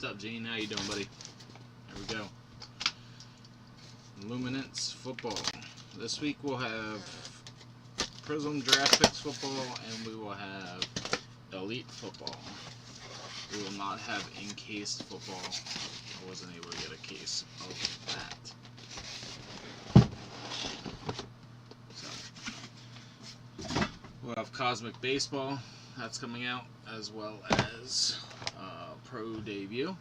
What's up, Gene? How you doing, buddy? There we go. Luminance football. This week we'll have Prism Draft Picks football, and we will have Elite football. We will not have encased football. I wasn't able to get a case of that. So we'll have Cosmic Baseball. That's coming out, as well as Pro Debut.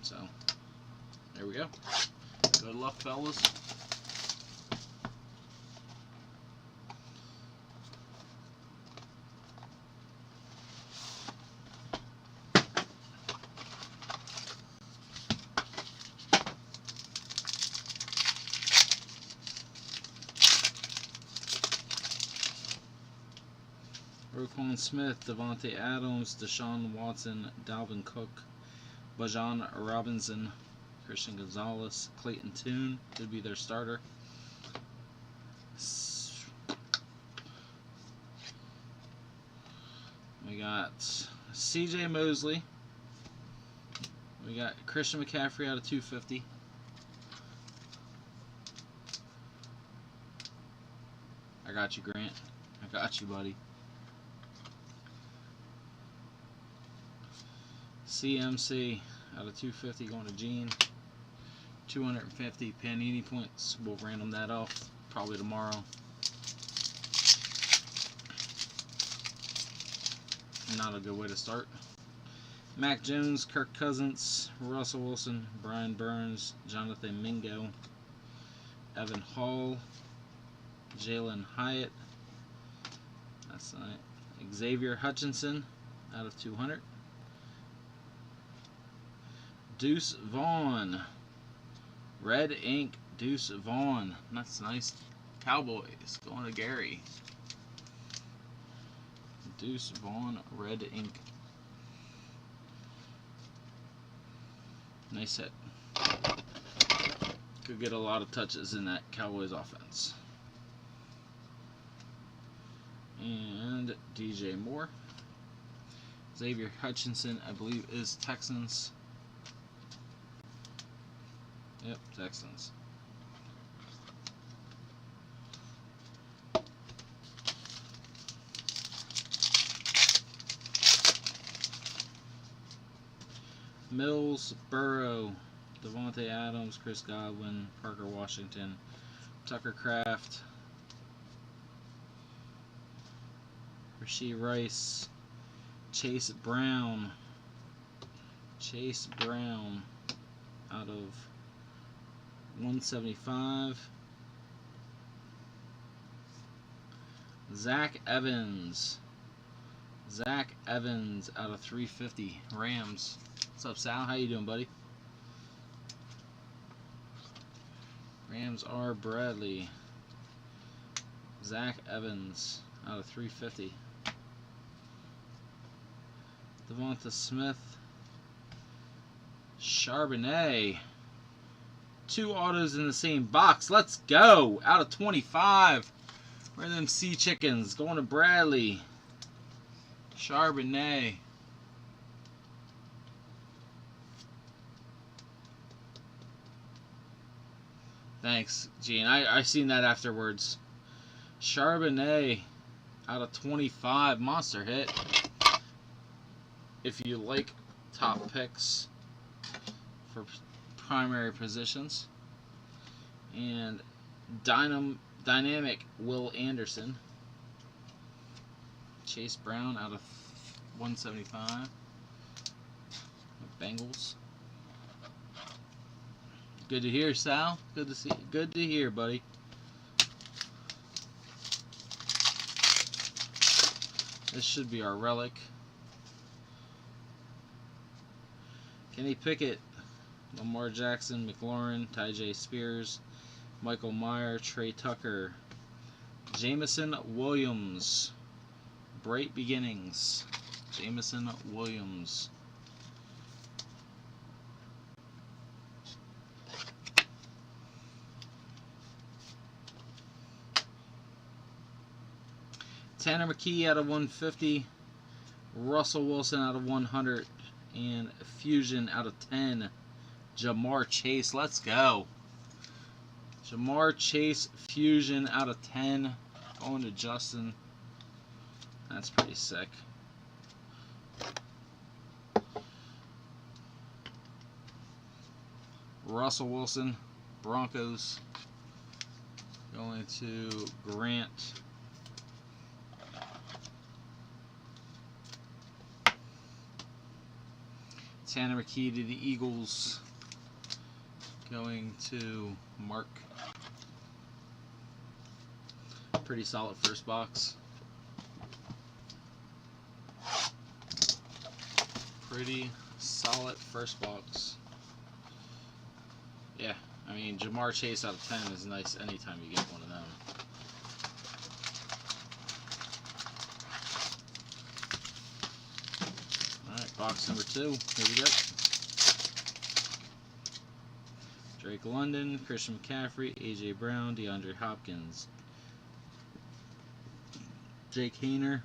So there we go. Good luck, fellas. Roquan Smith, Devontae Adams, Deshaun Watson, Dalvin Cook, Bajan Robinson, Christian Gonzalez, Clayton Tune could be their starter. We got CJ Mosley. We got Christian McCaffrey out of 250. I got you, Grant. I got you, buddy. CMC out of 250 going to Gene. 250 Panini points. We'll random that off probably tomorrow. Not a good way to start. Mac Jones, Kirk Cousins, Russell Wilson, Brian Burns, Jonathan Mingo, Evan Hall, Jalen Hyatt. That's right. Xavier Hutchinson out of 200. Deuce Vaughn. Red ink Deuce Vaughn. That's nice. Cowboys going to Gary. Deuce Vaughn, red ink. Nice hit. Could get a lot of touches in that Cowboys offense. And DJ Moore. Xavier Hutchinson, I believe, is Texans. Yep, Texans. Mills, Burrow, Devontae Adams, Chris Godwin, Parker Washington, Tucker Kraft, Rashee Rice, Chase Brown out of 175. Zach Evans out of 350. Rams. What's up, Sal? How you doing, buddy? Rams are Bradley. Zach Evans out of 350. Devonta Smith. Charbonnet. 2 autos in the same box. Let's go. Out of 25. Where are them sea chickens? Going to Bradley. Charbonnet. Thanks, Gene. I seen that afterwards. Charbonnet out of 25. Monster hit. If you like top picks for primary positions. And dynamic Will Anderson. Chase Brown out of 175. Bengals. Good to hear, Sal. Good to see. Good to hear, buddy. This should be our relic. Kenny Pickett, Lamar Jackson, McLaurin, Tyjae Spears, Michael Meyer, Trey Tucker, Jameson Williams, Bright Beginnings, Jameson Williams. Tanner McKee out of 150. Russell Wilson out of 100. And Fusion out of 10, Jamar Chase. Let's go. Jamar Chase Fusion out of 10. Going to Justin. That's pretty sick. Russell Wilson, Broncos. Going to Grant. Tanner McKee to the Eagles. Going to Mark. Pretty solid first box. Pretty solid first box. Yeah, I mean, Jamar Chase out of 10 is nice anytime you get one of them. Alright, box number 2. Here we go. Drake London, Christian McCaffrey, A.J. Brown, DeAndre Hopkins, Jake Hayner,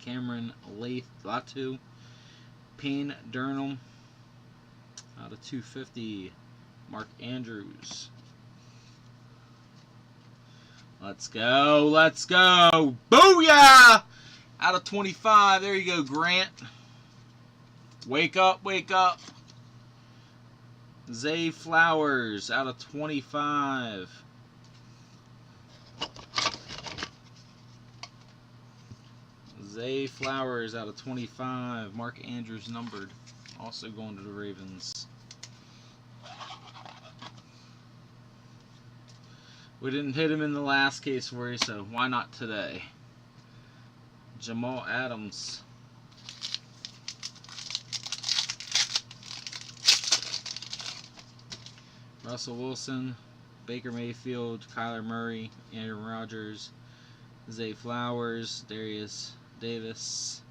Cameron Latu, Payne Durham, out of 250, Mark Andrews. Let's go, let's go. Booyah! Out of 25, there you go, Grant. Wake up, wake up. Zay Flowers, out of 25. Zay Flowers, out of 25. Mark Andrews numbered. Also going to the Ravens. We didn't hit him in the last case for you, so why not today? Jamal Adams. Russell Wilson, Baker Mayfield, Kyler Murray, Aaron Rodgers, Zay Flowers, Darius Davis,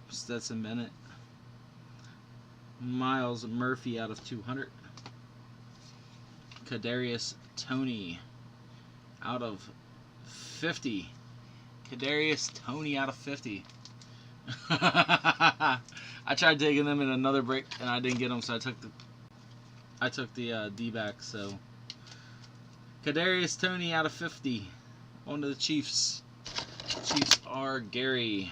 Stetson Bennett, Miles Murphy out of 200, Kadarius Toney out of 50. Kadarius Toney out of 50. I tried taking them in another break and I didn't get them, so I took the D-back. So Kadarius Toney out of 50. On to the Chiefs. Chiefs are Gary.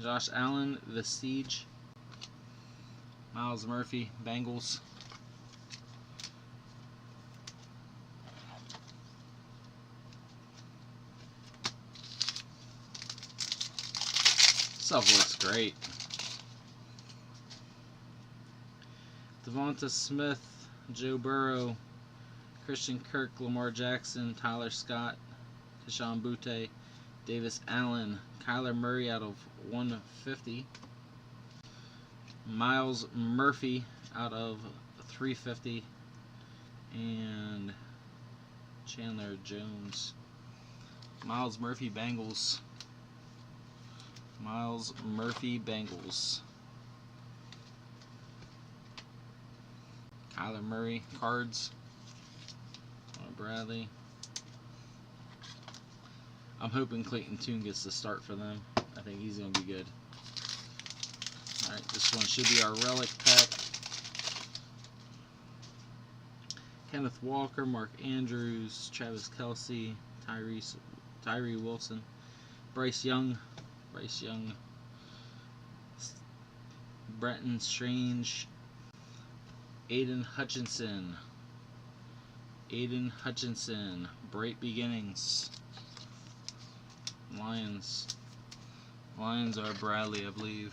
Josh Allen, Vestige. Miles Murphy, Bengals. Stuff looks great. Devonta Smith, Joe Burrow, Christian Kirk, Lamar Jackson, Tyler Scott, Keshawn Butte, Davis Allen, Kyler Murray out of 150, Miles Murphy out of 350, and Chandler Jones. Miles Murphy, Bengals. Miles Murphy, Bengals. Kyler Murray, Cards. Bradley. I'm hoping Clayton Tune gets the start for them. I think he's going to be good. Alright, this one should be our relic pack. Kenneth Walker, Mark Andrews, Travis Kelce, Tyree Wilson, Bryce Young, Brenton Strange, Aiden Hutchinson, Bright Beginnings. Lions are Bradley, I believe.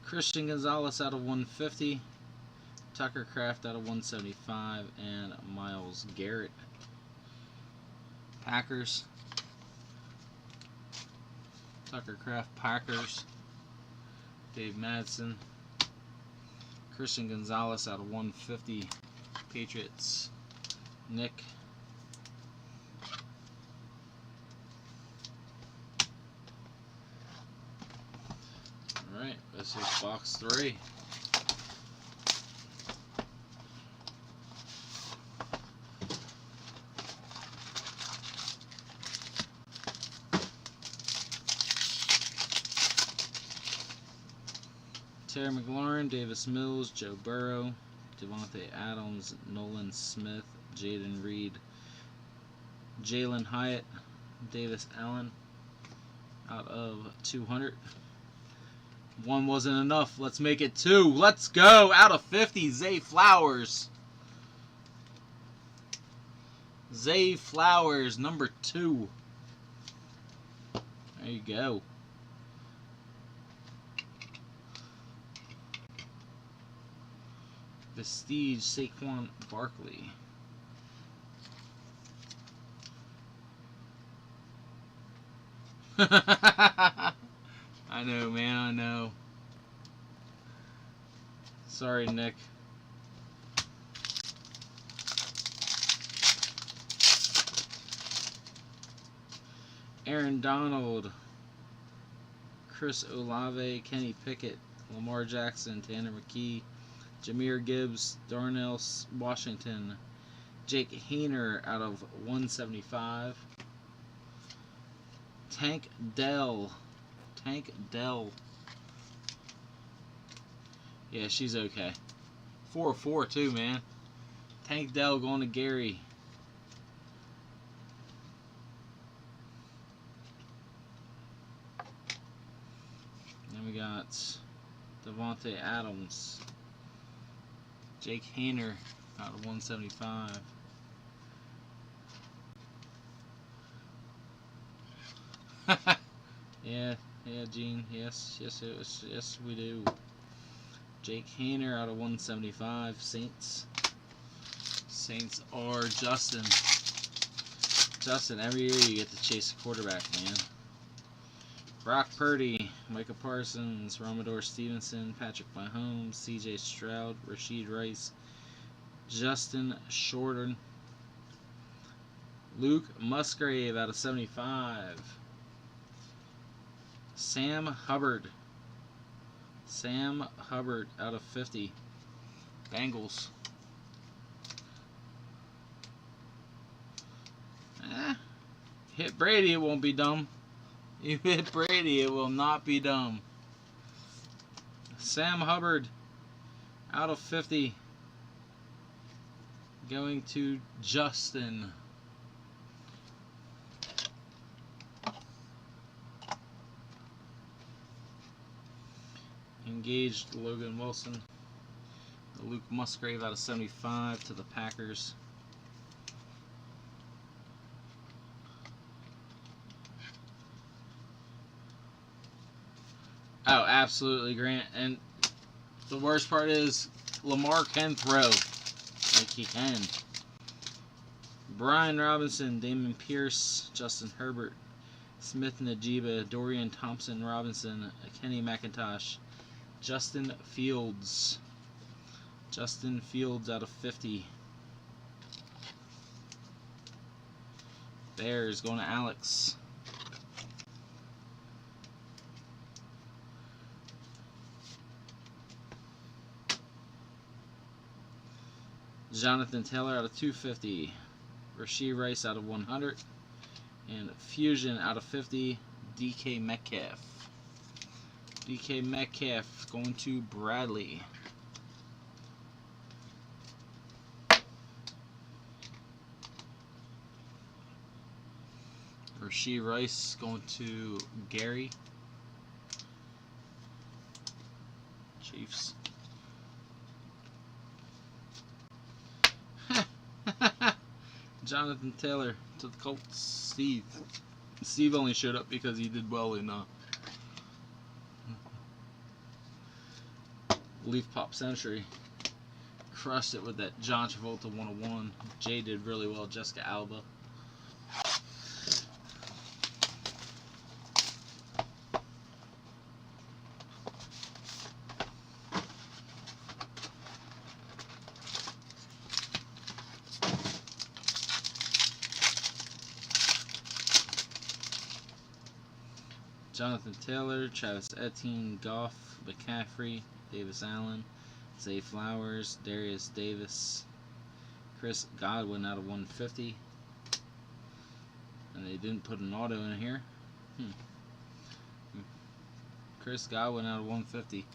Christian Gonzalez out of 150, Tucker Kraft out of 175, and Myles Garrett. Packers. Tucker Kraft, Packers. Dave Madsen. Christian Gonzalez out of 150, Patriots. Nick. Alright, this is box 3. Terry McLaurin, Davis Mills, Joe Burrow, Devontae Adams, Nolan Smith, Jaden Reed, Jalen Hyatt, Davis Allen out of 200. 1 wasn't enough. Let's make it 2. Let's go. Out of 50, Zay Flowers. Zay Flowers, number 2. There you go. Vestige Saquon Barkley. I know, man, I know. Sorry, Nick. Aaron Donald, Chris Olave, Kenny Pickett, Lamar Jackson, Tanner McKee, Jahmyr Gibbs, Darnell Washington, Jake Hayner out of 175. Tank Dell. Yeah, she's okay. 4-4 too, man. Tank Dell going to Gary. Then we got Devontae Adams. Jake Hayner out of 175. yeah, Gene. Yes, we do. Jake Hayner out of 175. Saints are Justin. Justin, every year you get to chase a quarterback, man. Brock Purdy, Micah Parsons, Ramador Stevenson, Patrick Mahomes, C.J. Stroud, Rashid Rice, Justin Shorten, Luke Musgrave out of 75, Sam Hubbard out of 50, Bengals. Hit Brady, it won't be dumb. You hit Brady, it will not be dumb. Sam Hubbard out of 50. Going to Justin. Engaged Logan Wilson. Luke Musgrave out of 75 to the Packers. Oh, absolutely, Grant. And the worst part is Lamar can throw. Like he can. Brian Robinson, Damon Pierce, Justin Herbert, Smith Najiba, Dorian Thompson Robinson, Kenny McIntosh, Justin Fields. Justin Fields out of 50. Bears going to Alex. Jonathan Taylor out of 250. Rashee Rice out of 100. And Fusion out of 50. DK Metcalf. DK Metcalf going to Bradley. Rashee Rice going to Gary. Chiefs. Jonathan Taylor to the Colts. Steve. Steve only showed up because he did well in Leaf Pop Century. Crushed it with that John Travolta 101. Jay did really well. Jessica Alba. Jonathan Taylor, Travis Etienne, Goff, McCaffrey, Davis Allen, Zay Flowers, Darius Davis, Chris Godwin out of 150. And they didn't put an auto in here. Chris Godwin out of 150.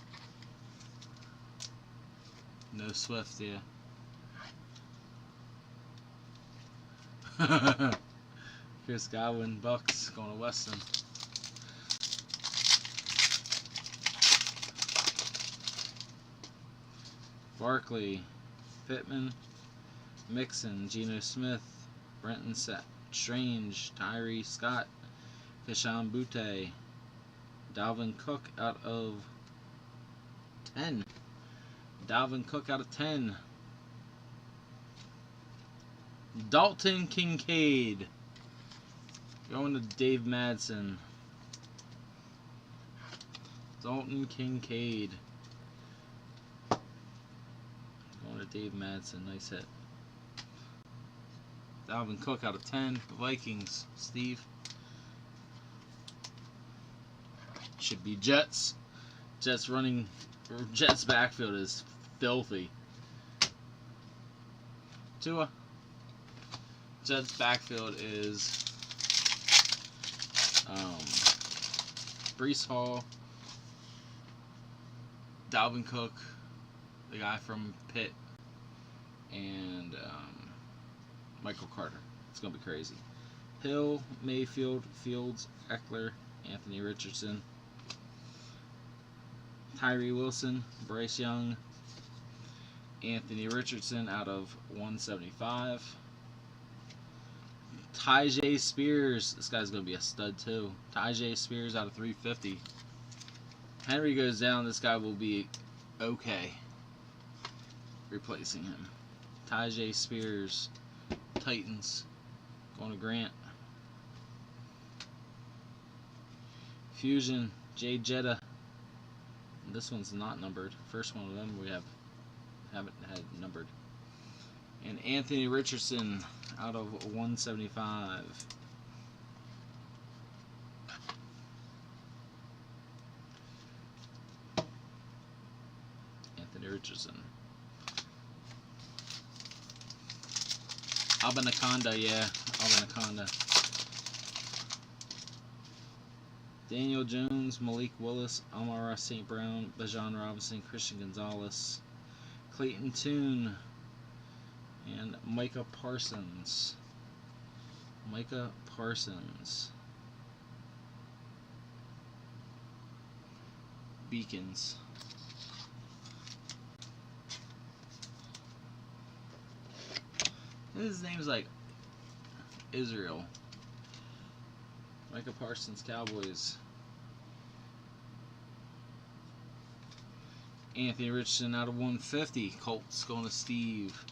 No Swift, yeah. Chris Godwin, Bucks, going to Weston. Barkley, Pittman, Mixon, Geno Smith, Brenton Strange, Tyree Scott, Kishan Butte, Dalvin Cook out of 10. Dalvin Cook out of 10. Dalton Kincaid. Going to Dave Madsen. Dalton Kincaid. Going to Dave Madsen. Nice hit. Dalvin Cook out of 10. The Vikings. Steve. Should be Jets. Jets backfield is filthy. Tua. Jets backfield is Breece Hall, Dalvin Cook, the guy from Pitt, and Michael Carter. It's going to be crazy. Hill, Mayfield, Fields, Eckler, Anthony Richardson, Tyree Wilson, Bryce Young, Anthony Richardson out of 175. Tyjae Spears, this guy's going to be a stud too. Tyjae Spears out of 350. Henry goes down, this guy will be okay. Replacing him. Tyjae Spears, Titans, going to Grant. Fusion, Jay Jetta. This one's not numbered. First one of them we haven't had numbered. And Anthony Richardson out of 175. Anthony Richardson. Abanaconda, yeah. Abanaconda. Daniel Jones, Malik Willis, Amara St. Brown, Bijan Robinson, Christian Gonzalez, Clayton Tune, and Micah Parsons. Micah Parsons. Beacons. His name's like Israel. Micah Parsons, Cowboys. Anthony Richardson out of 150. Colts going to Steve.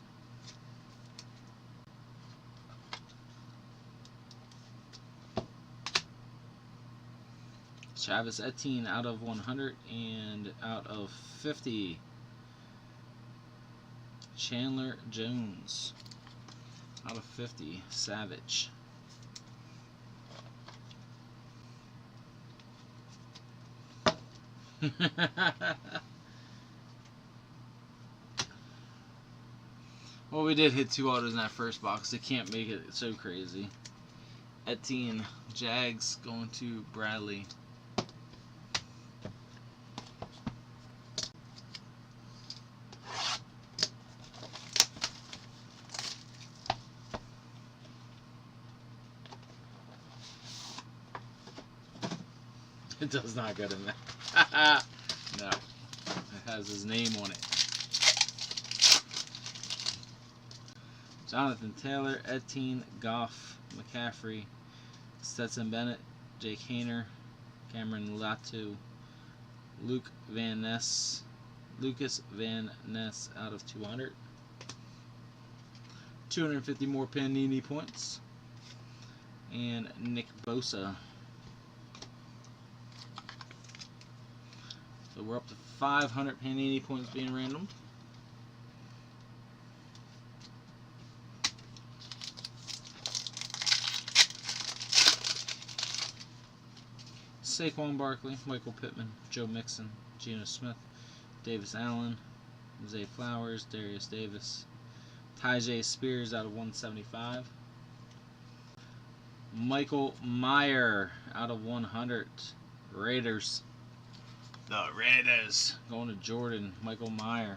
Travis Etienne out of 100 and out of 50. Chandler Jones out of 50. Savage. Well, we did hit 2 autos in that first box. They can't make it so crazy. Etienne, Jags going to Bradley. It does not go to that. No. It has his name on it. Jonathan Taylor, Etienne, Goff, McCaffrey, Stetson Bennett, Jake Hayner, Cameron Latu, Lucas Van Ness out of 200. 250 more Panini points. And Nick Bosa. So we're up to 500 Panini points being randomed. Saquon Barkley, Michael Pittman, Joe Mixon, Geno Smith, Davis Allen, Zay Flowers, Darius Davis, Tyjae Spears out of 175. Michael Meyer out of 100. Raiders. The Raiders. Going to Jordan. Michael Meyer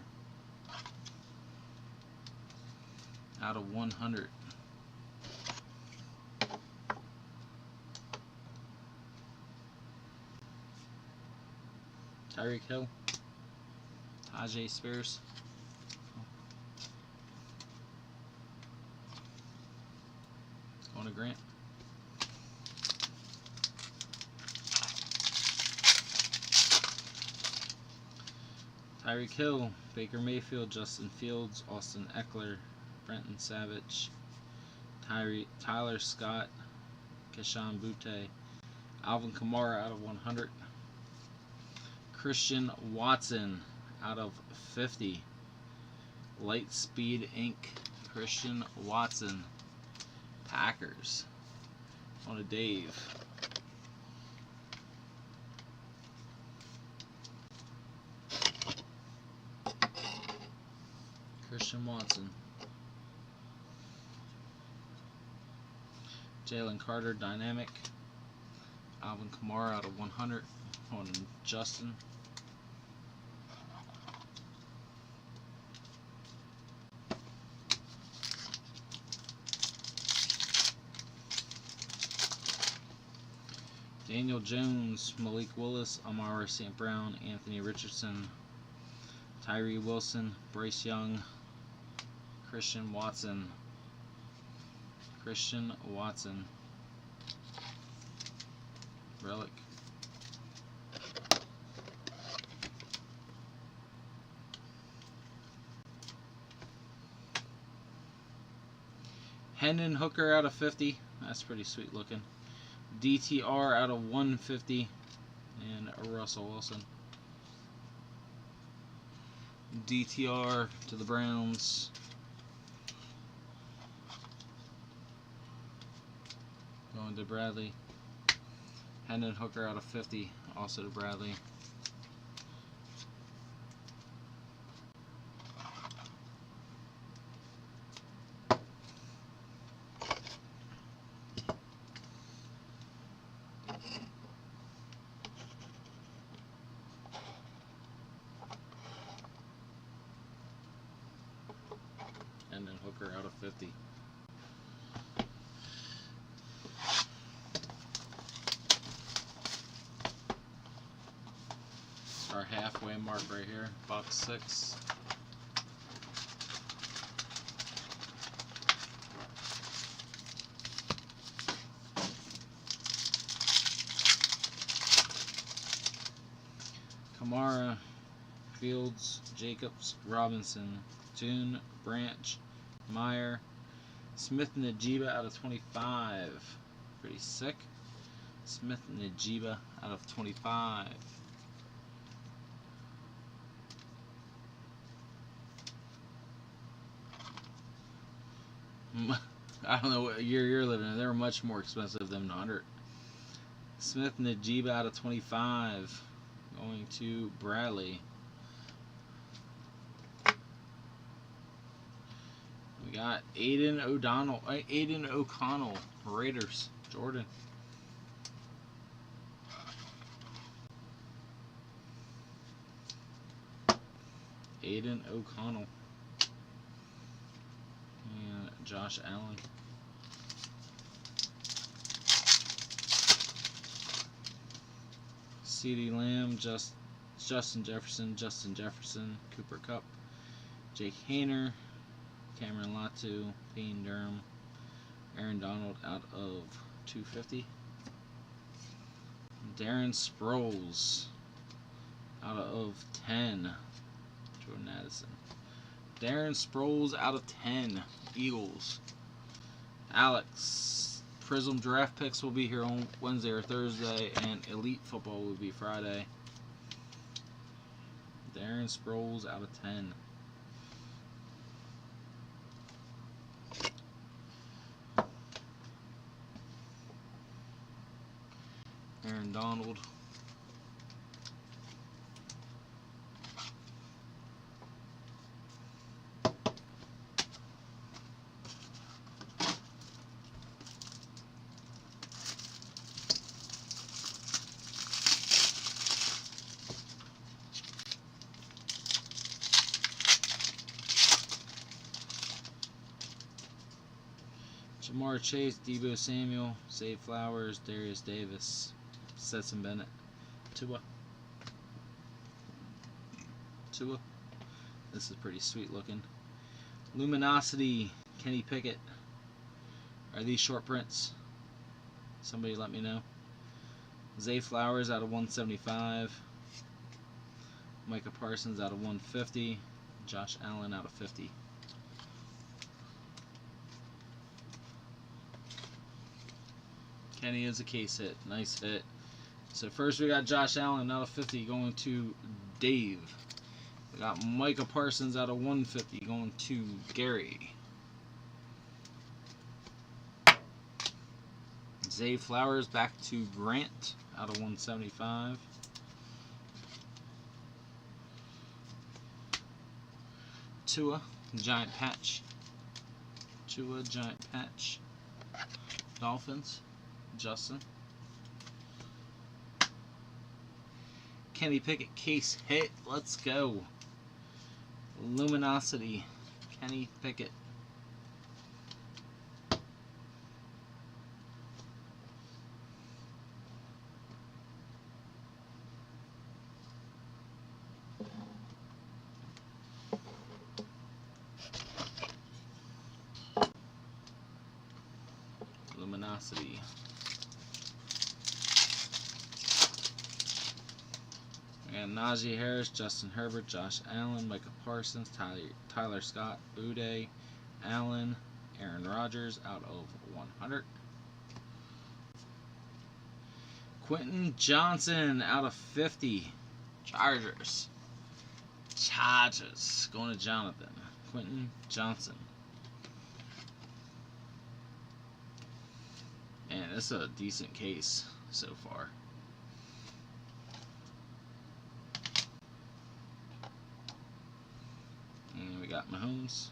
out of 100. Tyreek Hill. Tyjae Spears. Going to Grant. Tyreek Hill, Baker Mayfield, Justin Fields, Austin Eckler, Brenton Savage, Tyler Scott, Keshawn Butte, Alvin Kamara out of 100, Christian Watson out of 50, Lightspeed Inc., Christian Watson, Packers, on a Dave. Christian Watson. Jalen Carter, Dynamic. Alvin Kamara out of 100 on Justin. Daniel Jones, Malik Willis, Amara St. Brown, Anthony Richardson, Tyree Wilson, Bryce Young, Christian Watson. Christian Watson. Relic. Hendon Hooker out of 50. That's pretty sweet looking. DTR out of 150. And Russell Wilson. DTR to the Browns. Going to Bradley. Hendon Hooker out of 50. Also to Bradley. Hendon Hooker out of 50. Our halfway mark right here, box 6. Kamara, Fields, Jacobs, Robinson, June, Branch, Meyer, Smith Najiba out of 25. Pretty sick. Smith Najiba out of 25. I don't know what year you're living in. They're much more expensive than 100. Smith Najiba out of 25. Going to Bradley. We got Aiden O'Connell, Raiders, Jordan. Aiden O'Connell. And Josh Allen. CeeDee Lamb, Justin Jefferson, Cooper Kupp, Jake Haener, Cameron Latu, Payne Durham, Aaron Donald out of 250. Darren Sproles out of 10. Jordan Addison. Darren Sproles out of 10. Eagles. Alex. Prism draft picks will be here on Wednesday or Thursday, and Elite Football will be Friday. Darren Sproles out of 10. Aaron Donald. Jamar Chase, Deebo Samuel, Zay Flowers, Darius Davis, Stetson Bennett, Tua. This is pretty sweet looking. Luminosity, Kenny Pickett. Are these short prints? Somebody let me know. Zay Flowers out of 175. Micah Parsons out of 150. Josh Allen out of 50. Kenny is a case hit. Nice hit. So first we got Josh Allen out of 50 going to Dave. We got Micah Parsons out of 150 going to Gary. Zay Flowers back to Grant out of 175. Tua, giant patch. Dolphins, Justin. Kenny Pickett case hit. Let's go. Luminosity, Kenny Pickett. Luminosity. And Najee Harris, Justin Herbert, Josh Allen, Micah Parsons, Tyler Scott, Uday, Allen, Aaron Rodgers out of 100. Quentin Johnson out of 50. Chargers. Going to Jonathan. Quentin Johnson. And this is a decent case so far. And we got Mahomes,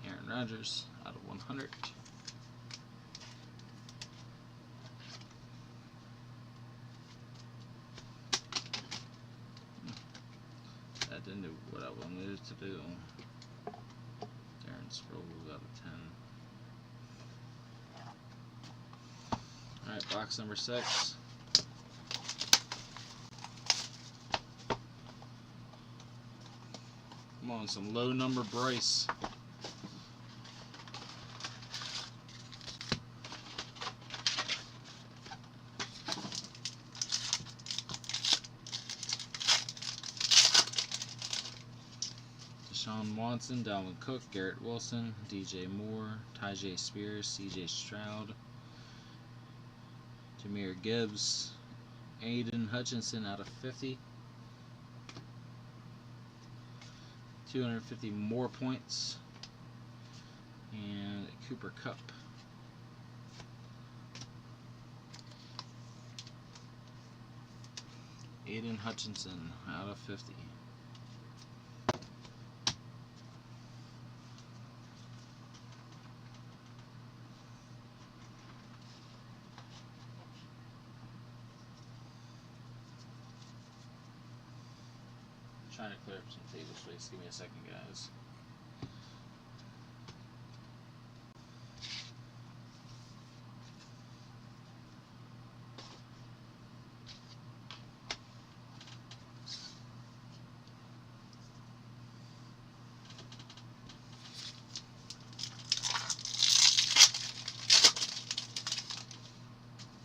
Aaron Rodgers out of 100. That didn't do what I wanted it to do. Darren Sproles out of 10. Alright, box number 6. Come on, some low number Bryce. Deshaun Watson, Dalvin Cook, Garrett Wilson, DJ Moore, Tyjae Spears, CJ Stroud, Jahmyr Gibbs, Aiden Hutchinson out of 50. 250 more points. And Cooper Kupp. Aiden Hutchinson out of 50. Trying to clear up some table space. Give me a second, guys.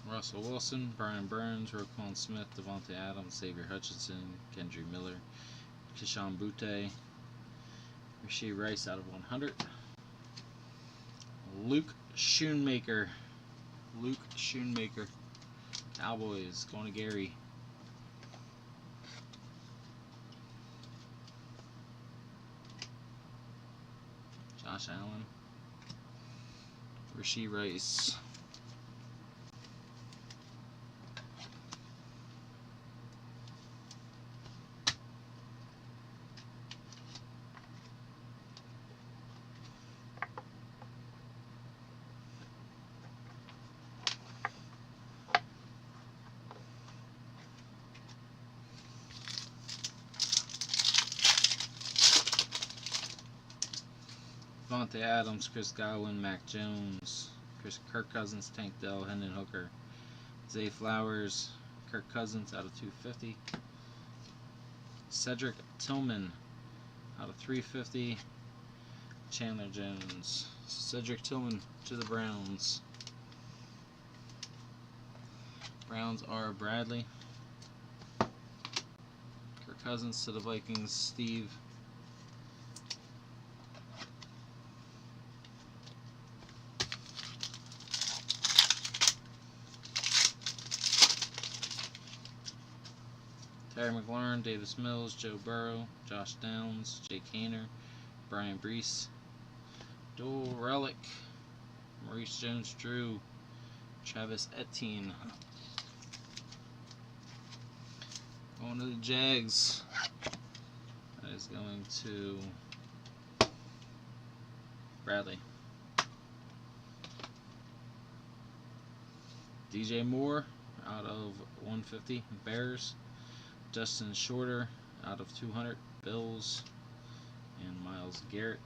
Russell Wilson, Brian Burns, Roquan Smith, Devontae Adams, Xavier Hutchinson, Kendry Miller, Keyshawn Butte, Rashee Rice out of 100. Luke Schoonmaker. Cowboys going to Gary. Josh Allen. Rashee Rice. Devontae Adams, Chris Godwin, Mac Jones, Kirk Cousins, Tank Dell, Hendon Hooker, Zay Flowers, Kirk Cousins out of 250. Cedric Tillman out of 350. Chandler Jones. Cedric Tillman to the Browns. Browns are Bradley. Kirk Cousins to the Vikings, Steve. Terry McLaurin, Davis Mills, Joe Burrow, Josh Downs, Jake Haener, Brian Brees. Dual Relic, Maurice Jones-Drew, Travis Etienne. Going to the Jags. That is going to Bradley. DJ Moore out of 150, Bears. Justin Shorter out of 200, Bills. And Myles Garrett.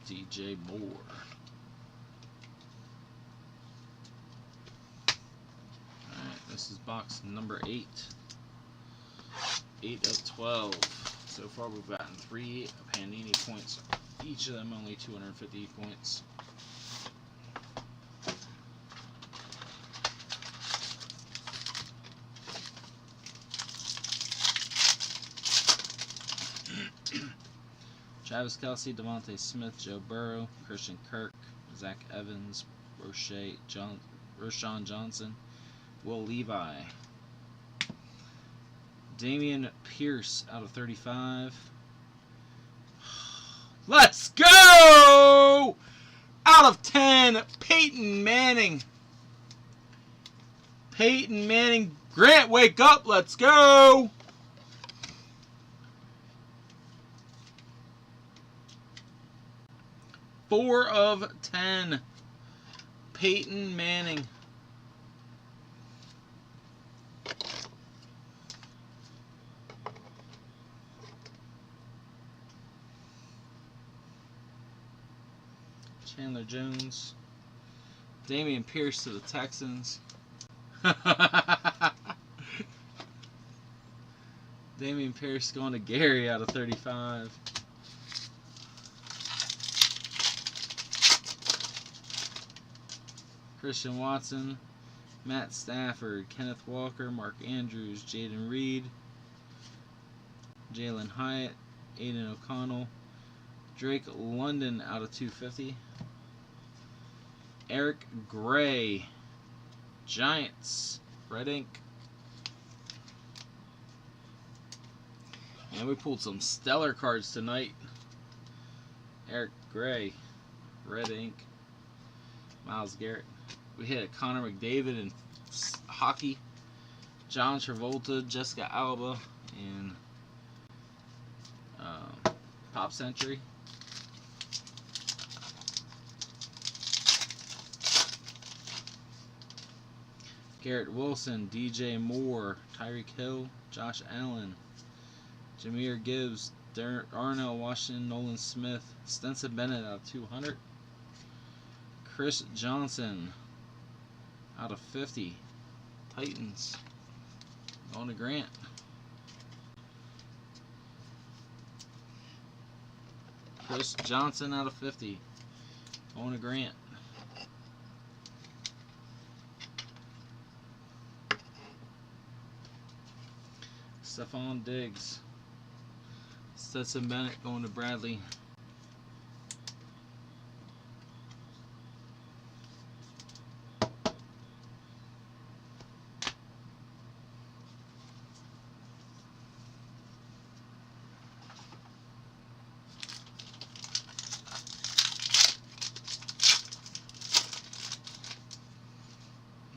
DJ Moore. Alright, this is box number 8. 8 of 12. So far we've gotten 3 Panini points. Each of them only 250 points. Travis Kelce, Devontae Smith, Joe Burrow, Christian Kirk, Zach Evans, Roschon Johnson, Will Levi. Damian Pierce out of 35. Let's go! Out of 10, Peyton Manning. Peyton Manning. Grant, wake up. Let's go. Four of 10. Peyton Manning. Chandler Jones. Damian Pierce to the Texans. Damian Pierce going to Gary out of 35. Christian Watson, Matt Stafford, Kenneth Walker, Mark Andrews, Jaden Reed, Jalen Hyatt, Aiden O'Connell, Drake London out of 250. Eric Gray, Giants, red ink. And we pulled some stellar cards tonight. Eric Gray, red ink. Myles Garrett. We hit a Connor McDavid in hockey. John Travolta, Jessica Alba, and Pop Century. Garrett Wilson, DJ Moore, Tyreek Hill, Josh Allen, Jahmyr Gibbs, Darnell Washington, Nolan Smith, Stenson Bennett out of 200. Chris Johnson out of 50. Titans. Going to Grant. Chris Johnson out of 50. Going to Grant. Stephon Diggs. Stetson Bennett going to Bradley.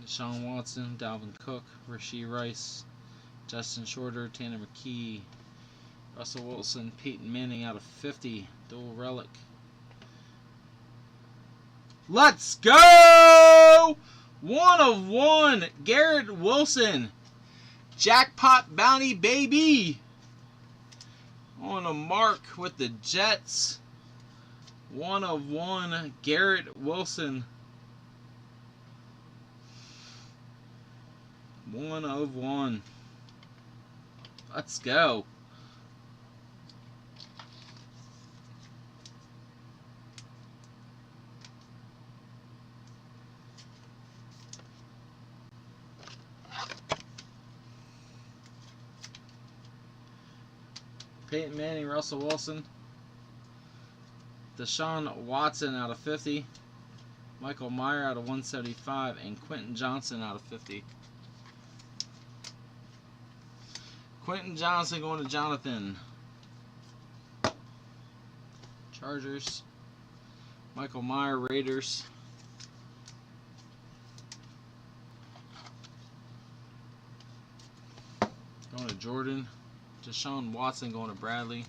Deshaun Watson, Dalvin Cook, Rashee Rice, Justin Shorter, Tanner McKee, Russell Wilson, Peyton Manning out of 50, dual relic. Let's go! 1 of 1. Garrett Wilson. Jackpot bounty, baby. On a mark with the Jets. 1 of 1. Garrett Wilson. 1 of 1. Let's go. Peyton Manning, Russell Wilson. Deshaun Watson out of 50. Michael Meyer out of 175. And Quentin Johnson out of 50. Quentin Johnson going to Jonathan. Chargers. Michael Meyer, Raiders. Going to Jordan. Deshaun Watson going to Bradley.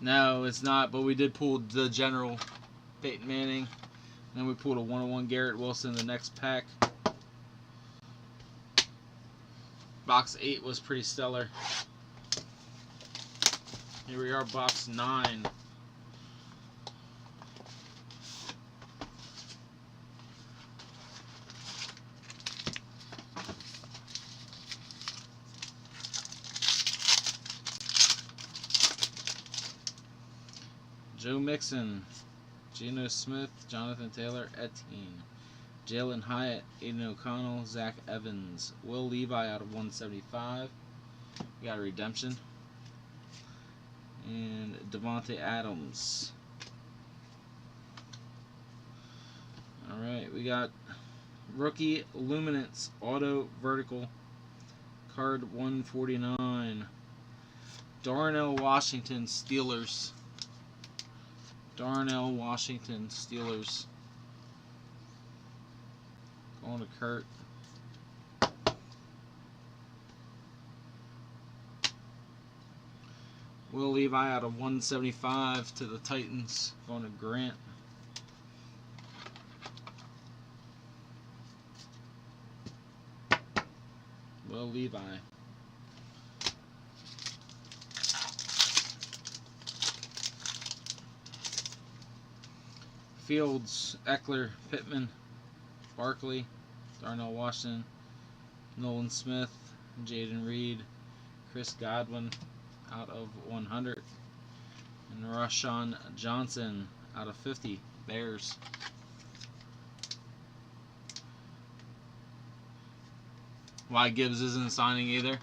No, it's not, but we did pull the general Peyton Manning. And then we pulled a 101 Garrett Wilson in the next pack. Box 8 was pretty stellar. Here we are, box 9. Joe Mixon, Geno Smith, Jonathan Taylor, Etienne, Jalen Hyatt, Aiden O'Connell, Zach Evans, Will Levi out of 175. We got a redemption. And Devontae Adams. Alright, we got rookie Luminance, auto vertical, card 149. Darnell Washington, Steelers. Darnell Washington, Steelers. Going to Kurt. Will Levi out of 175 to the Titans. Going to Grant. Will Levi. Fields, Eckler, Pittman, Barkley, Darnell Washington, Nolan Smith, Jaden Reed, Chris Godwin out of 100, and Rashawn Johnson out of 50, Bears. Why Gibbs isn't signing either.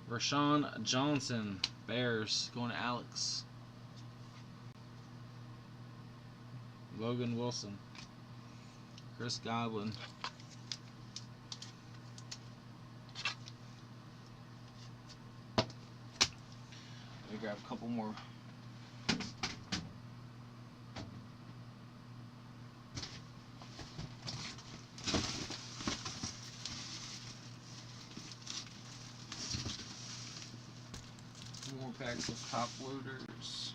Rashawn Johnson, Bears, going to Alex. Logan Wilson, Chris Godwin. Let me grab a couple more. More packs of top loaders.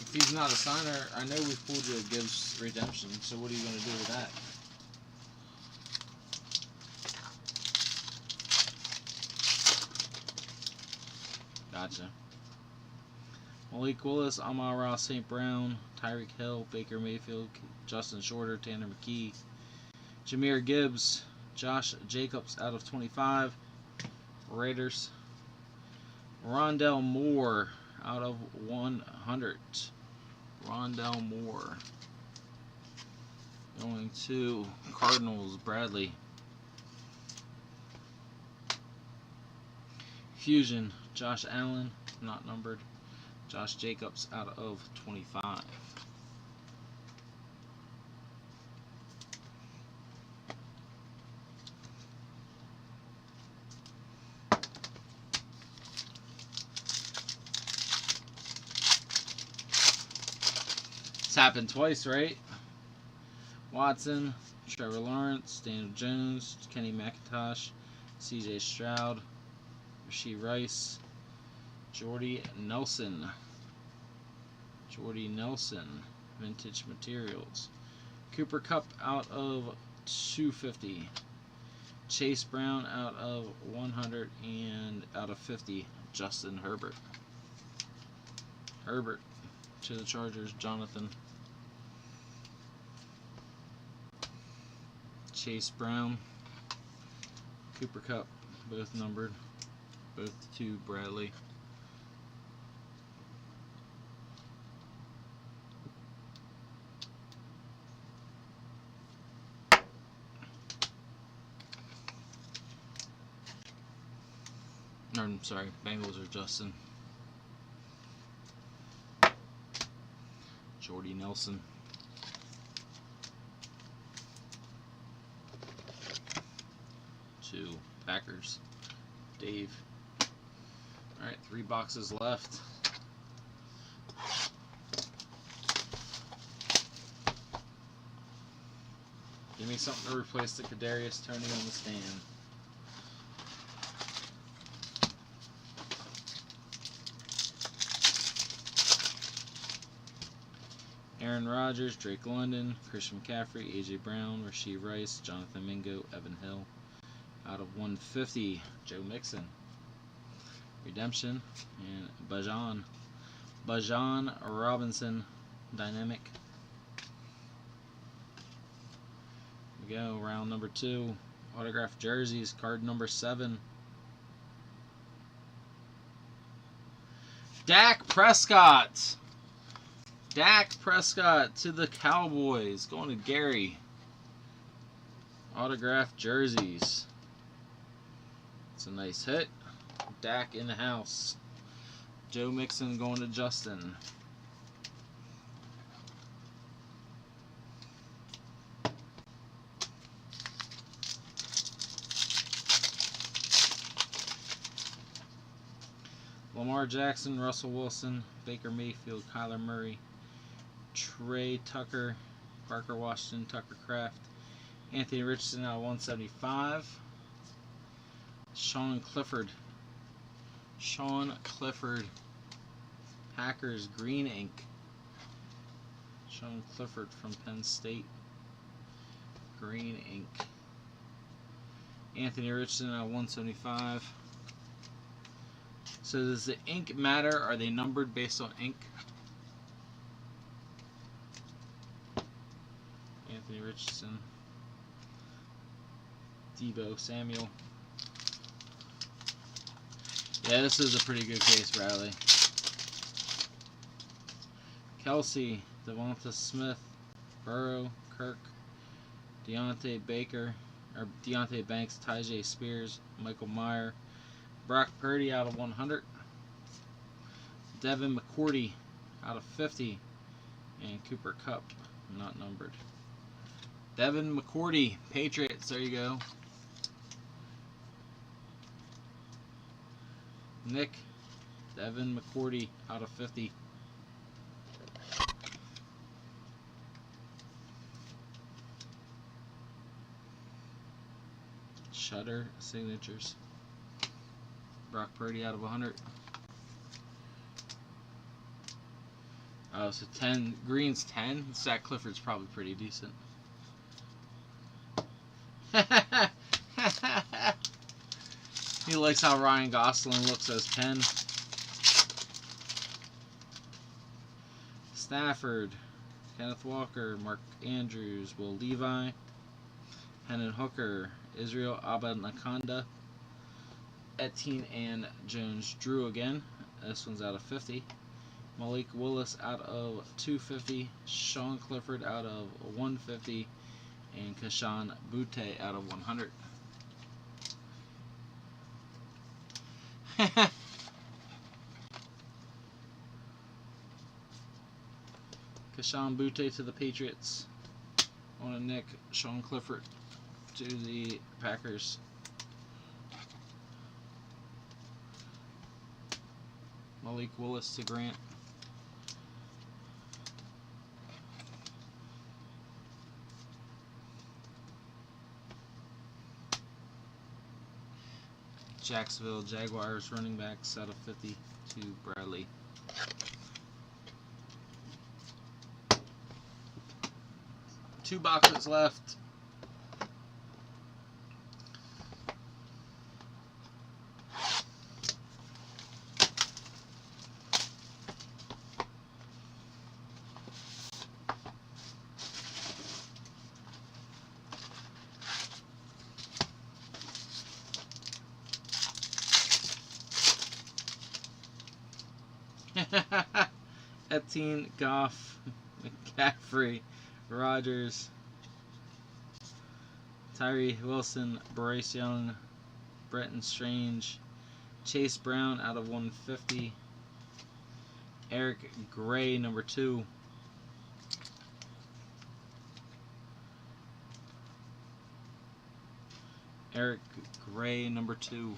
If he's not a signer, I know we pulled you a Gibbs redemption, so what are you going to do with that? Gotcha. Malik Willis, Amon-Ra St. Brown, Tyreek Hill, Baker Mayfield, Justin Shorter, Tanner McKee, Jahmyr Gibbs, Josh Jacobs out of 25, Raiders, Rondell Moore out of 100, Rondell Moore, going to Cardinals, Bradley, Fusion, Josh Allen, not numbered, Josh Jacobs out of 25. happened twice, right? Watson, Trevor Lawrence, Daniel Jones, Kenny McIntosh, C.J. Stroud, Rashee Rice, Jordy Nelson. Jordy Nelson, Vintage Materials. Cooper Kupp out of 250. Chase Brown out of 100 and out of 50. Justin Herbert. Herbert to the Chargers. Jonathan. Chase Brown. Cooper Kupp, both numbered. Both to Bradley. I'm sorry, Bengals are Justin. Jordy Nelson. To Packers. Dave. Alright, 3 boxes left. Give me something to replace the Kadarius Toney on the stand. Aaron Rodgers, Drake London, Christian McCaffrey, A.J. Brown, Rashee Rice, Jonathan Mingo, Evan Hill. Out of 150, Joe Mixon. Redemption, and Bajan Robinson, Dynamic. Here we go, round number 2. Autographed jerseys, card number 7. Dak Prescott. Dak Prescott to the Cowboys. Going to Gary. Autographed jerseys. It's a nice hit. Dak in the house. Joe Mixon going to Justin. Lamar Jackson, Russell Wilson, Baker Mayfield, Kyler Murray, Trey Tucker, Parker Washington, Tucker Kraft, Anthony Richardson out of 175. Sean Clifford, Packers green ink. Sean Clifford from Penn State, green ink. Anthony Richardson out of 175. So does the ink matter? Are they numbered based on ink? Anthony Richardson. Deebo Samuel. Yeah, this is a pretty good case, Bradley. Kelsey, Devonta Smith, Burrow, Kirk, Deontay Banks, Tyjae Spears, Michael Mayer, Brock Purdy out of 100, Devin McCourty out of 50, and Cooper Kupp, not numbered. Devin McCourty, Patriots, there you go. Nick, Devin McCourty out of 50. Shutter signatures. Brock Purdy out of 100. Oh, so 10. Green's 10. Zach Clifford's probably pretty decent. He likes how Ryan Gosling looks as 10. Stafford, Kenneth Walker, Mark Andrews, Will Levi, Hendon Hooker, Israel Abanikanda, Etienne and Jones Drew again. This one's out of 50. Malik Willis out of 250. Sean Clifford out of 150. And Kashan Butte out of 100. Kashan Butte to the Patriots. On a Nick. Sean Clifford to the Packers. Malik Willis to Grant. Jacksonville Jaguars running backs out of 50 to Bradley. Two boxes left. Etienne, Goff, McCaffrey, Rodgers, Tyree Wilson, Bryce Young, Bretton Strange, Chase Brown out of 150, Eric Gray, number 2, Eric Gray, number 2,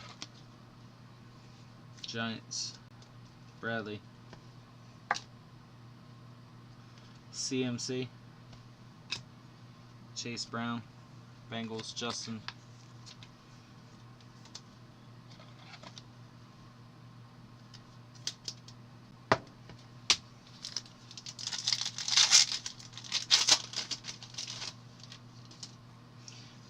Giants, Bradley, CMC, Chase Brown, Bengals, Justin,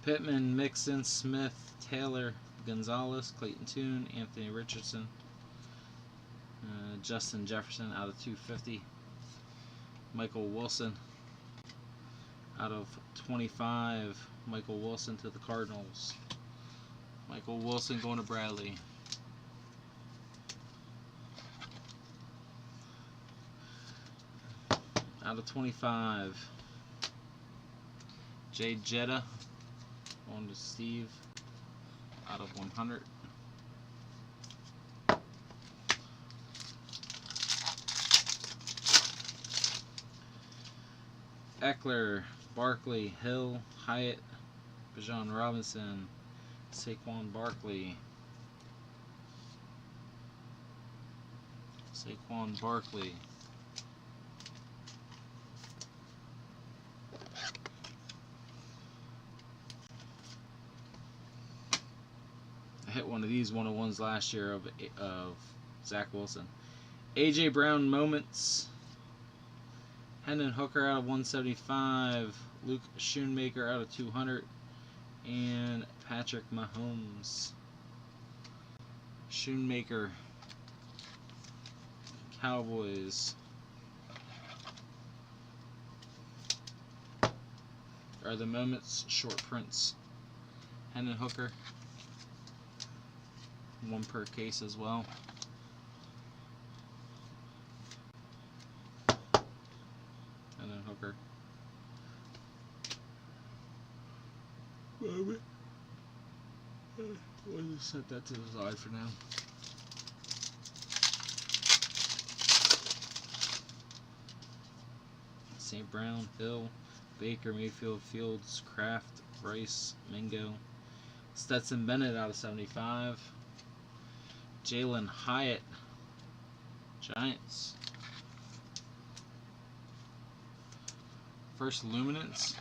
Pittman, Mixon, Smith, Taylor, Gonzalez, Clayton Tune, Anthony Richardson, Justin Jefferson out of 250, Michael Wilson out of 25, Michael Wilson to the Cardinals, Michael Wilson going to Bradley. Out of 25, Jay Jetta going to Steve out of 100. Eckler, Barkley, Hill, Hyatt, Bijan Robinson, Saquon Barkley, I hit one of these 101s last year of Zach Wilson. AJ Brown moments. Hendon Hooker out of 175. Luke Schoonmaker out of 200. And Patrick Mahomes. Schoonmaker. Cowboys. Are the moments short prints. Hendon Hooker. One per case as well. And then Hooker. We'll just set that to the side for now. St. Brown, Hill, Baker, Mayfield, Fields, Kraft, Rice, Mingo, Stetson Bennett out of 75. Jalen Hyatt, Giants. First Luminance.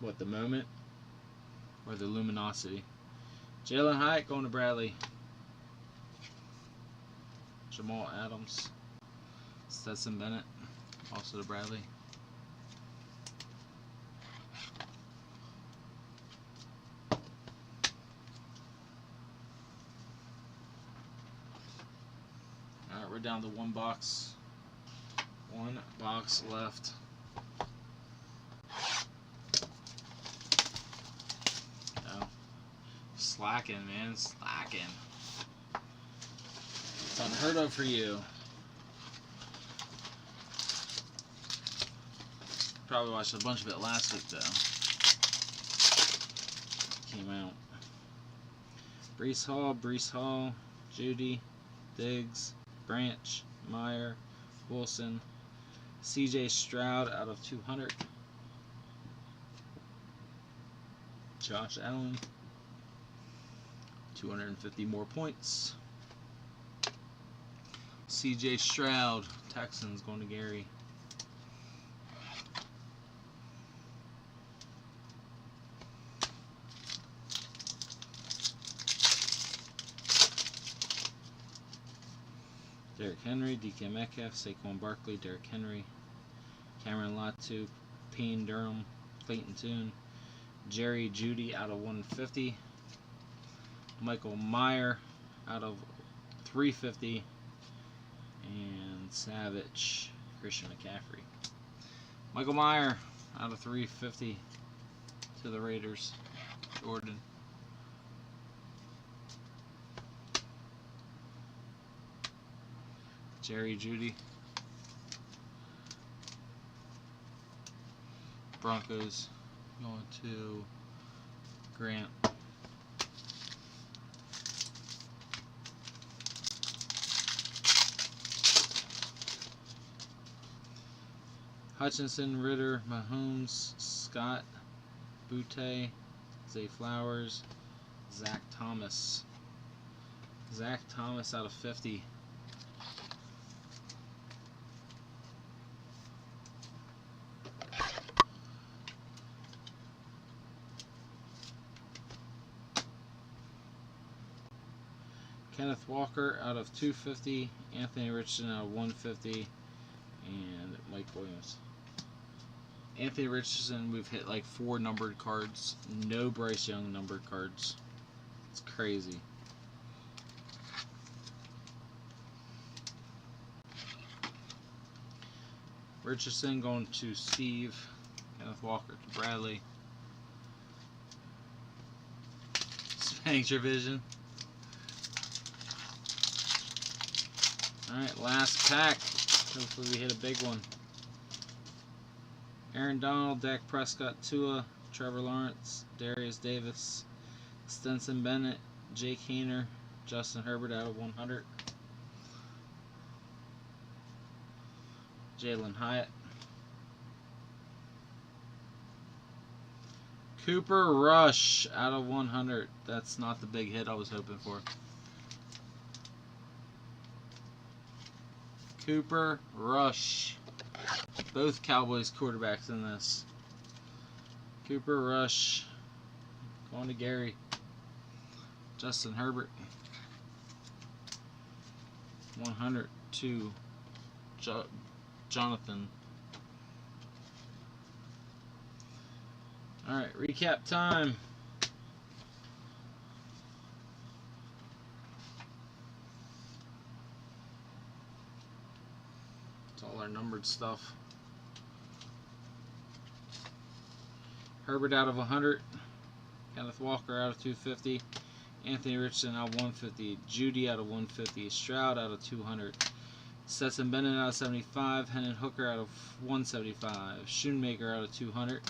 What, the moment? Or the luminosity? Jalen Hyatt going to Bradley. Jamal Adams. Stetson Bennett, also to Bradley. Alright, we're down to one box. One box left. Oh. Slacking, man. Slacking. It's unheard of for you. Probably watched a bunch of it last week, though. Came out. Breece Hall, Judy, Diggs, Branch, Meyer, Wilson, CJ Stroud out of 200. Josh Allen, 250 more points. CJ Stroud, Texans going to Gary. Derrick Henry, DK Metcalf, Saquon Barkley, Derrick Henry, Cameron Latu, Payne Durham, Clayton Tune, Jerry Jeudy out of 150, Michael Mayer out of 350, and Savage, Christian McCaffrey. Michael Mayer out of 350 to the Raiders, Jordan. Jerry Jeudy, Broncos, going to Grant. Hutchinson, Ritter, Mahomes, Scott, Butte, Zay Flowers, Zach Thomas. Zach Thomas out of 50. Kenneth Walker out of 250, Anthony Richardson out of 150, and Mike Williams. Anthony Richardson, we've hit like 4 numbered cards. No Bryce Young numbered cards. It's crazy. Richardson going to Steve. Kenneth Walker to Bradley. Spank your vision. Alright, last pack. Hopefully we hit a big one. Aaron Donald, Dak Prescott, Tua, Trevor Lawrence, Darius Davis, Stetson Bennett, Jake Haener, Justin Herbert out of 100. Jalen Hyatt. Cooper Rush out of 100. That's not the big hit I was hoping for. Cooper Rush. Both Cowboys quarterbacks in this. Cooper Rush. Going to Gary. Justin Herbert. 100 to Jonathan. Alright, recap time. It's all our numbered stuff. Herbert out of 100. Kenneth Walker out of 250. Anthony Richardson out of 150. Jeudy out of 150. Stroud out of 200. Stetson Bennett out of 75. Hendon Hooker out of 175. Schoonmaker out of 200.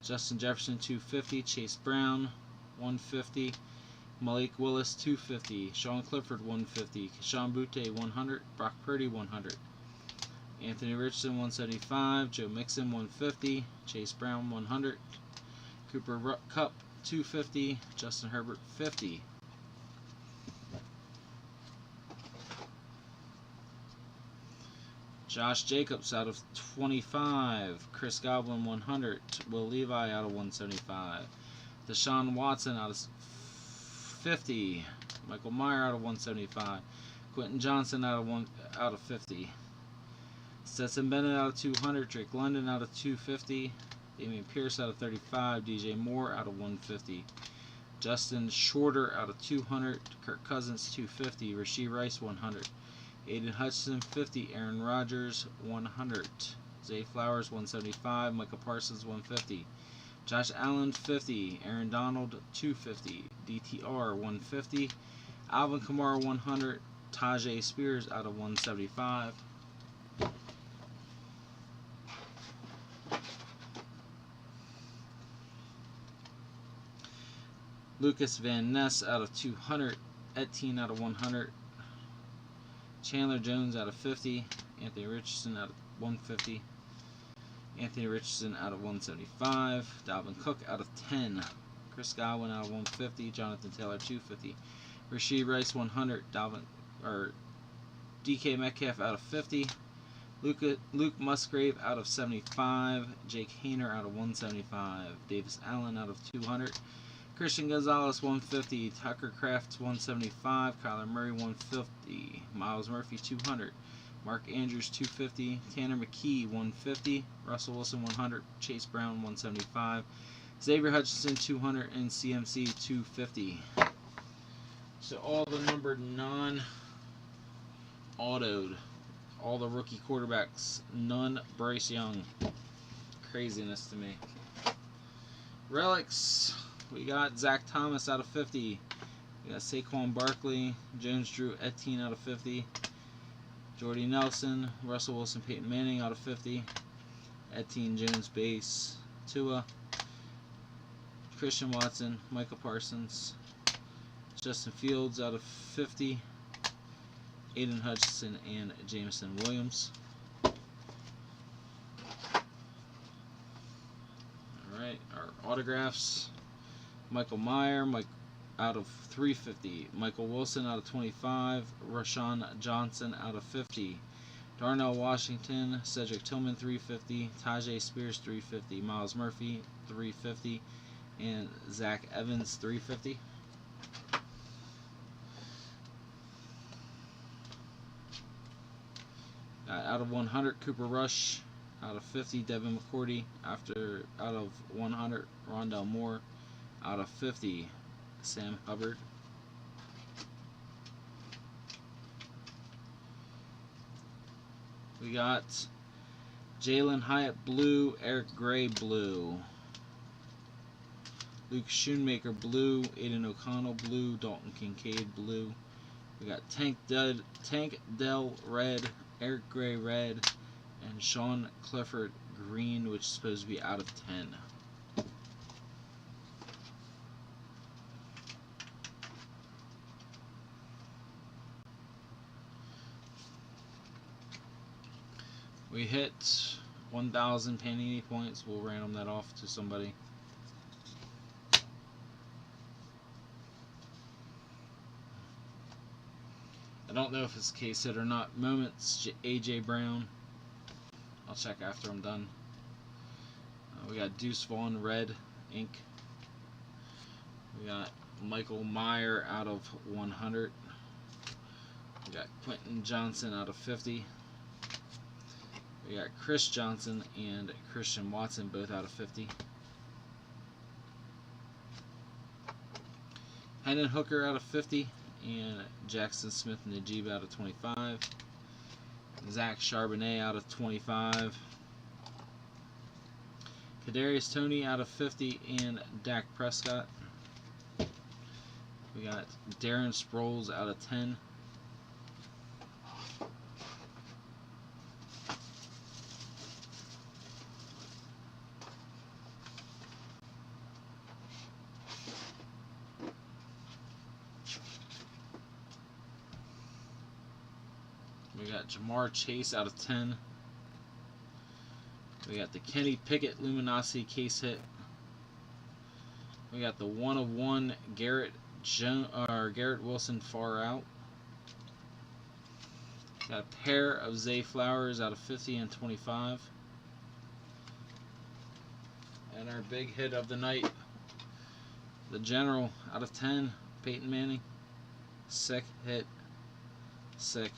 Justin Jefferson 250. Chase Brown 150. Malik Willis 250. Sean Clifford 150. Sean Butte 100. Brock Purdy 100. Anthony Richardson 175. Joe Mixon 150. Chase Brown 100. Cooper Kupp 250. Justin Herbert 50. Josh Jacobs out of 25. Chris Godwin 100. Will Levi out of 175. Deshaun Watson out of 50. Michael Mayer out of 175. Quentin Johnson out of 50. Stetson Bennett out of 200. Drake London out of 250. Damian Pierce out of 35. DJ Moore out of 150. Justin Shorter out of 200. Kirk Cousins 250. Rashee Rice 100. Aiden Hutchinson 50. Aaron Rodgers 100. Zay Flowers 175. Micah Parsons 150. Josh Allen 50. Aaron Donald 250. DTR 150. Alvin Kamara 100. Tajay Spears out of 175. Lucas Van Ness out of 200. Etienne out of 100. Chandler Jones out of 50. Anthony Richardson out of 150. Anthony Richardson out of 175. Dalvin Cook out of 10. Chris Godwin out of 150. Jonathan Taylor 250. Rashee Rice 100. DK Metcalf out of 50. Luke Musgrave out of 75. Jake Haener out of 175. Davis Allen out of 200. Christian Gonzalez 150, Tucker Kraft 175, Kyler Murray 150, Miles Murphy 200, Mark Andrews 250, Tanner McKee 150, Russell Wilson 100, Chase Brown 175, Xavier Hutchinson 200, and CMC 250. So all the numbered non-autoed, all the rookie quarterbacks, none Bryce Young. Craziness to me. Relics, we got Zach Thomas out of 50. We got Saquon Barkley, Jones Drew Etienne out of 50. Jordy Nelson, Russell Wilson, Peyton Manning out of 50. Etienne Jones base, Tua, Christian Watson, Michael Parsons, Justin Fields out of 50. Aiden Hutchinson and Jameson Williams. Alright, our autographs. Michael Meyer, out of 350. Michael Wilson out of 25. Rashawn Johnson out of 50. Darnell Washington, Cedric Tillman 350. Tajay Spears 350. Miles Murphy 350. And Zach Evans 350. Out of 100, Cooper Rush. Out of 50, Devin McCourty. Out of 100, Rondell Moore. Out of 50, Sam Hubbard. We got Jalen Hyatt blue, Eric Gray blue, Luke Schoonmaker blue, Aiden O'Connell blue, Dalton Kincaid blue. We got Tank Dell red, Eric Gray red, and Sean Clifford green, which is supposed to be out of 10. We hit 1,000 Panini points. We'll random that off to somebody. I don't know if it's case hit or not. Moments, AJ Brown. I'll check after I'm done. We got Deuce Vaughn red ink. We got Michael Meyer out of 100. We got Quentin Johnson out of 50. We got Chris Johnson and Christian Watson both out of 50. Hendon Hooker out of 50. And Jackson Smith and Najib out of 25. Zach Charbonnet out of 25. Kadarius Toney out of 50. And Dak Prescott. We got Darren Sproles out of 10. We got Jamar Chase out of 10. We got the Kenny Pickett Luminosity case hit. We got the 1/1 Garrett Wilson far out. Got a pair of Zay Flowers out of 50 and 25. And our big hit of the night, the General out of 10, Peyton Manning. Sick hit. Sick.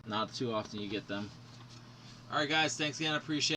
Not too often you get them. Alright guys, thanks again, I appreciate it.